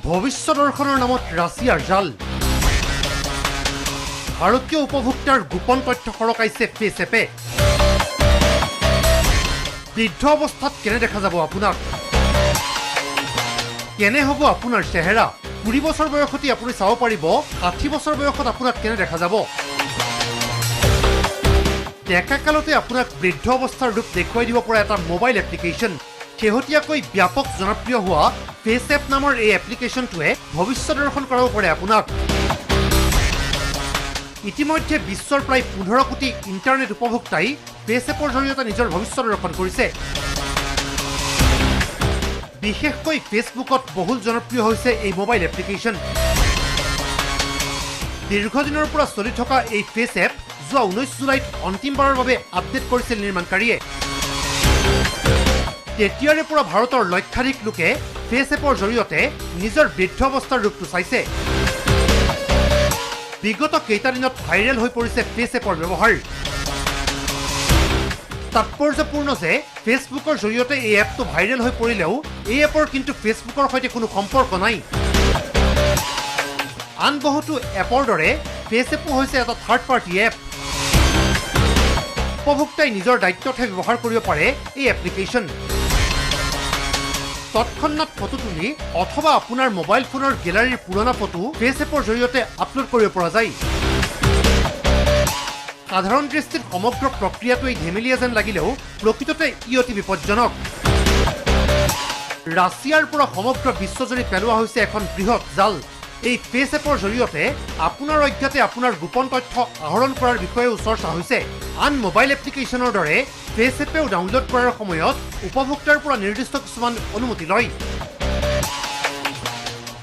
ভৱিষ্যত দৰ্শনৰ নামত ৰাছিয়াৰ জাল। ভাৰতীয় উপভোক্তাৰ গোপন তথ্য সৰকাইছে ফেচএপে। বৃদ্ধ অৱস্থাত কেনে দেখা যাব আপোনাক? কেনে হ'ব আপোনাৰ চেহেৰা? 20 বছৰ বয়সতে আপুনি চাব পাৰিব 60 বছৰ বয়সত আপোনাক কেনে দেখা যাব। ডেকা কালতে আপোনাক বৃদ্ধ অৱস্থাৰ ৰূপ দেখুৱাই দিব পৰা এটা মোবাইল এপ্লিকেশ্যন। শেহতীয়াকৈ ব্যাপক জনপ্ৰিয় হোৱা ফেচএপ নামৰ এই এপ্লিকেশ্যনটোৱে ভৱিষ্যত দৰ্শন কৰাব পাৰে আপোনাক। ইতিমধ্যে বিশ্বৰ প্ৰায় 15 কোটি ইণ্টাৰনেট উপভোক্তাই ফেচএপৰ জৰিয়তে নিজৰ ভৱিষ্যত দৰ্শন কৰিছে। বিশেষকৈ ফেচবুকত বহুল জনপ্ৰিয় হৈছে এই মোবাইল এপ্লিকেশ্যন। দীৰ্ঘদিনৰ পৰা চলি থকা এই ফেচএপ যোৱা 19 জুলাইত অন্তিমবাৰৰ বাবে আপডেট কৰিছিল নিৰ্মাণকাৰীয়ে। তেতিয়াৰে পৰা ভাৰতৰ লক্ষাধিক লোকে ফেচএপৰ জৰিয়তে নিজৰ বৃদ্ধ অৱস্থাৰ ৰূপটো চাইছে। বিগত কেইটাদিনত ভাইৰেল হৈ পৰিছে ফেচএপৰ ব্যৱহাৰ। তাৎপৰ্যপূৰ্ণ যে ফেচবুকৰ জৰিয়তে এই এপটো ভাইৰেল হৈ পৰিলেও এই এপৰ কিন্তু ফেচবুকৰ সৈতে কোনো সম্পৰ্ক নাই। আন বহুতো এপৰ দৰে ফেচএপো হৈছে এটা থাৰ্ড পাৰ্টি এপ। উপভোক্তাই নিজৰ দায়িত্বতহে ব্যৱহাৰ কৰিব পাৰে এই এপ্লিকেশ্যন। তৎক্ষণাৎ ফটো তুলি অথবা আপোনাৰ মোবাইল ফোনৰ গেলাৰীৰ পুৰণা ফটো ফেচএপৰ জৰিয়তে আপলোড কৰিব পৰা যায়। সাধাৰণ দৃষ্টিত সমগ্ৰ প্ৰক্ৰিয়াটোৱেই ধেমেলীয়া যেন লাগিলেও প্ৰকৃততে ই অতি বিপজ্জনক। ৰাছিয়াৰ পৰা সমগ্ৰ বিশ্বজুৰি পেলোৱা হৈছে এখন বৃহৎ জাল। এই ফেচএপৰ জৰিয়তে আপোনাৰ অজ্ঞাতে আপোনাৰ গোপন তথ্য আহৰণ কৰাৰ বিষয়েও চৰ্চা হৈছে। আন মোবাইল এপ্লিকেশ্যনৰ দৰে ফেচএপেও ডাউনলোড কৰাৰ সময়ত উপভোক্তাৰ পৰা নিৰ্দিষ্ট কিছুমান অনুমতি লয়।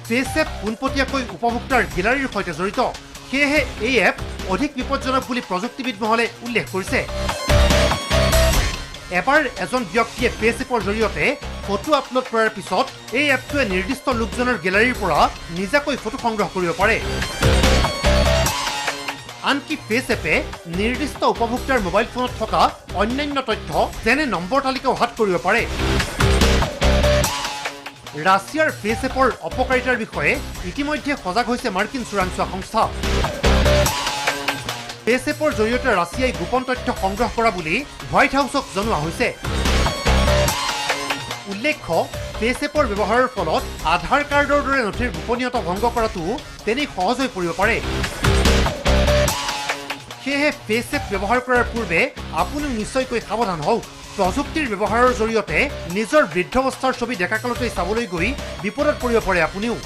ফেচএপ পোনপটীয়াকৈ উপভোক্তাৰ গেলাৰীৰ সৈতে জড়িত। সেয়েহে এই এপ অধিক বিপজ্জনক বুলি প্ৰযুক্তিবিদ মহলে উল্লেখ কৰিছে। এবাৰ এজন ব্যক্তিয়ে ফেচএপৰ জৰিয়তে ফটো আপলোড কৰাৰ পিছত এই এপটোৱে নিৰ্দিষ্ট লোকজনৰ গেলাৰীৰ পৰা নিজাকৈ ফটো সংগ্ৰহ কৰিব পাৰে। আনকি ফেচএপে নিৰ্দিষ্ট উপভোক্তাৰ মোবাইল ফোনত থকা অন্যান্য তথ্য যেনে নম্বৰ তালিকাও হাত কৰিব পাৰে। ৰাছিয়াৰ ফেচএপৰ অপকাৰিতাৰ বিষয়ে ইতিমধ্যে সজাগ হৈছে মাৰ্কিন চোৰাংচোৱা সংস্থা। ফেচএপৰ জৰিয়তে ৰাছিয়াই গোপন তথ্য সংগ্ৰহ কৰা বুলি হোৱাইট হাউচক জনোৱা হৈছে। উল্লেখ্য, ফেচএপৰ ব্যৱহাৰৰ ফলত আধাৰ কাৰ্ডৰ দৰে নথিৰ গোপনীয়তা ভংগ কৰাটো তেনেই সহজ হৈ পৰিব পাৰে। সেয়েহে ফেচএপ ব্যৱহাৰ কৰাৰ পূৰ্বে আপুনি নিশ্চয়কৈ সাৱধান হওক। প্ৰযুক্তিৰ ব্যৱহাৰৰ জৰিয়তে নিজৰ বৃদ্ধাৱস্থাৰ ছবি ডেকাকালতেই চাবলৈ গৈ বিপদত পৰিব পাৰে আপুনিও।